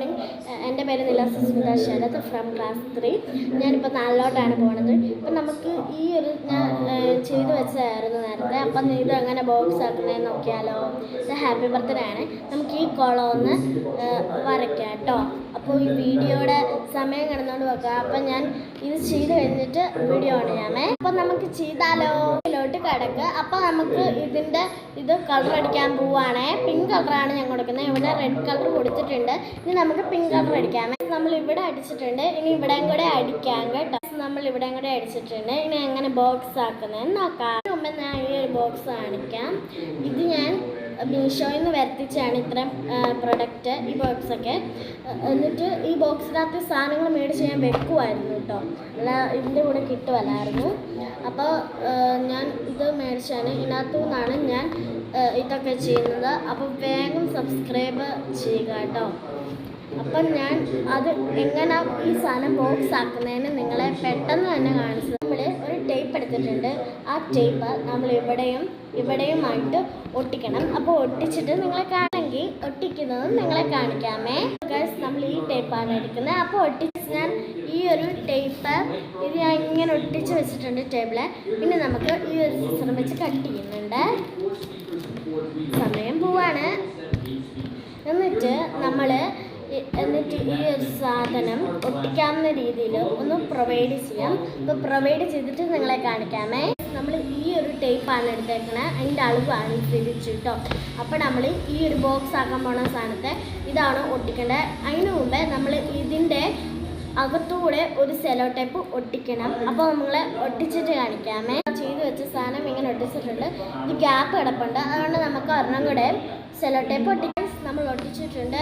Morning. എൻ്റെ പേര് നില ശരത് ഫ്രം ക്ലാസ് 3. ഞാനിപ്പോൾ 4ലോട്ടാണ് പോണത്. ഇപ്പം നമുക്ക് ഈ ഒരു ഞാൻ ചെയ്ത് വെച്ചതായിരുന്നു നേരത്തെ. അപ്പം ഇത് എങ്ങനെ ബോക്സ് ആക്കുന്നതെന്ന് നോക്കിയാലോ. ഇത് ഹാപ്പി ബർത്ത്ഡേ ആണ്. നമുക്ക് ഈ കോളം ഒന്ന് വരയ്ക്കാം കേട്ടോ. അപ്പോൾ ഈ വീഡിയോയുടെ സമയം കിടന്നുകൊണ്ട് വെക്കാം. അപ്പം ഞാൻ ഇത് ചെയ്ത് കഴിഞ്ഞിട്ട് വീഡിയോ ആണ് ഞാമേ. അപ്പം നമുക്ക് ചെയ്താലോ. ഇതിലോട്ട് കിടക്കുക. അപ്പം നമുക്ക് ഇത് കളർ അടിക്കാൻ പോവുകയാണേ. പിങ്ക് കളറാണ് ഞാൻ കൊടുക്കുന്നത്. ഇവിടെ റെഡ് കളർ കൊടുത്തിട്ടുണ്ട്. ഇനി നമുക്ക് പിങ്ക് കളർ അടിക്കാമേ. നമ്മൾ ഇവിടെ അടിച്ചിട്ടുണ്ട്. ഇനി ഇവിടെയും കൂടെ അടിക്കാം കേട്ടോ. നമ്മൾ ഇവിടെയും കൂടെ അടിച്ചിട്ടുണ്ട്. ഇനി എങ്ങനെ ബോക്സ് ആക്കുന്നതെന്ന് നോക്കാം. മുമ്പ് ഞാൻ ഈ ഒരു ബോക്സ് കാണിക്കാം. ഇത് ഞാൻ മീഷോയിൽ നിന്ന് വരുത്തിച്ചാണ് ഇത്രയും പ്രൊഡക്റ്റ്, ഈ ബോക്സൊക്കെ. എന്നിട്ട് ഈ ബോക്സിനകത്ത് സാധനങ്ങൾ മേടിച്ച് ഞാൻ വെക്കുമായിരുന്നു കേട്ടോ. അല്ല ഇതിൻ്റെ കൂടെ കിട്ടുമല്ലായിരുന്നു. അപ്പോൾ ഞാൻ ഇത് മേടിച്ചാണ്. ഇതിനകത്തു നിന്നാണ് ഞാൻ ഇതൊക്കെ ചെയ്യുന്നത്. അപ്പോൾ വേഗം സബ്സ്ക്രൈബ് ചെയ്യുക കേട്ടോ. അപ്പം ഞാൻ അത് എങ്ങനെ ഈ സാധനം ബോക്സ് ആക്കുന്നതിന് നിങ്ങളെ പെട്ടെന്ന് തന്നെ കാണിച്ചത്. നമ്മൾ ഒരു ടേപ്പ് എടുത്തിട്ടുണ്ട്. ആ ടേപ്പ് നമ്മൾ ഇവിടെയുമായിട്ട് ഒട്ടിക്കണം. അപ്പോൾ ഒട്ടിച്ചിട്ട് നിങ്ങളെ കാണണമെങ്കിൽ ഒട്ടിക്കുന്നത് നിങ്ങളെ കാണിക്കാമേ. നമ്മൾ ഈ ടേപ്പാണ് എടുക്കുന്നത്. അപ്പോൾ ഒട്ടിച്ച് ഞാൻ ഈ ഒരു ടേപ്പ് ഇത് ഞാൻ ഇങ്ങനെ ഒട്ടിച്ച് വെച്ചിട്ടുണ്ട് ടേബിള്. പിന്നെ നമുക്ക് ഈ ഒരു സിസ്റ്റം വെച്ച് കട്ട് ചെയ്യുന്നുണ്ട്. സമയം പോവാണ്. എന്നിട്ട് ഈ ഒരു സാധനം ഒട്ടിക്കാവുന്ന രീതിയിൽ ഒന്ന് പ്രൊവൈഡ് ചെയ്യാം. അപ്പോൾ പ്രൊവൈഡ് ചെയ്തിട്ട് നിങ്ങളെ കാണിക്കാമേ. നമ്മൾ ഈ ഒരു ടേപ്പാണ് എടുത്തേക്കണേ. അതിൻ്റെ അളവ് അനുസരിച്ച് കേട്ടോ. അപ്പോൾ നമ്മൾ ഈ ഒരു ബോക്സ് ആക്കാൻ പോണ സാധനത്തെ ഇതാണ് ഒട്ടിക്കേണ്ടത്. അതിന് മുമ്പേ നമ്മൾ ഇതിൻ്റെ അകത്തൂടെ ഒരു സെലോ ടേപ്പ് ഒട്ടിക്കണം. അപ്പോൾ നമ്മളെ ഒട്ടിച്ചിട്ട് കാണിക്കാമേ. ചെയ്ത് വെച്ച സാധനം ഇങ്ങനെ ഒട്ടിച്ചിട്ടുണ്ട്. ഇത് ഗ്യാപ്പ് കിടപ്പുണ്ട്. അതുകൊണ്ട് നമുക്ക് ഒരെണ്ണം കൂടെ സെലോ ടേപ്പ് ഒട്ടിക്കാൻ നമ്മൾ ഒട്ടിച്ചിട്ടുണ്ട്.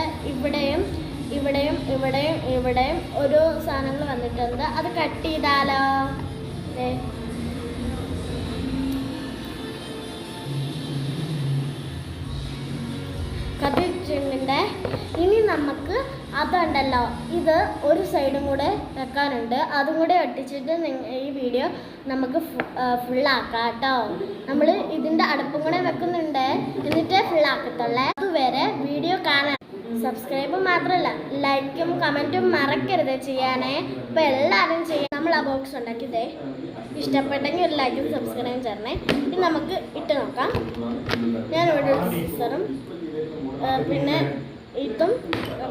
ഇവിടെയും ഓരോ സാധനങ്ങൾ വന്നിട്ടുണ്ട്. അത് കട്ട് ചെയ്താലോ. കത്തിച്ചിട്ടുണ്ട്. ഇനി നമുക്ക് അതുണ്ടല്ലോ, ഇത് ഒരു സൈഡും കൂടെ വെക്കാനുണ്ട്. അതും കൂടെ ഒട്ടിച്ചിട്ട് ഈ വീഡിയോ നമുക്ക് ഫുള്ളാക്കാം കേട്ടോ. നമ്മൾ ഇതിൻ്റെ അടുപ്പും കൂടെ വെക്കുന്നുണ്ട്. എന്നിട്ട് ഫുള്ളാക്കത്തുള്ളേ. അതുവരെ വീഡിയോ കാണാൻ സബ്സ്ക്രൈബ് മാത്രമല്ല ലൈക്കും കമൻറ്റും മറക്കരുത് ചെയ്യാനേ. ഇപ്പോൾ എല്ലാവരും ചെയ്യാം. നമ്മൾ ആ ബോക്സ് ഉണ്ടാക്കിയതേ ഇഷ്ടപ്പെട്ടെങ്കിൽ ഒരു ലൈക്കും സബ്സ്ക്രൈബും ചേർന്നേ. ഇനി നമുക്ക് ഇട്ട് നോക്കാം. ഞാനിവിടെ ഒരു സിസറും പിന്നെ ഇതും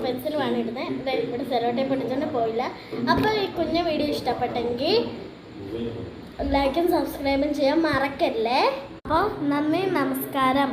പെൻസിലുമാണ് ഇടുന്നത്. ഇവിടെ സെലോ ടേപ്പ് ഒട്ടിച്ചോണ്ട് പോയില്ല. അപ്പോൾ ഈ കുഞ്ഞു വീഡിയോ ഇഷ്ടപ്പെട്ടെങ്കിൽ ലൈക്കും സബ്സ്ക്രൈബും ചെയ്യാൻ മറക്കല്ലേ. അപ്പോൾ നന്ദി, നമസ്കാരം.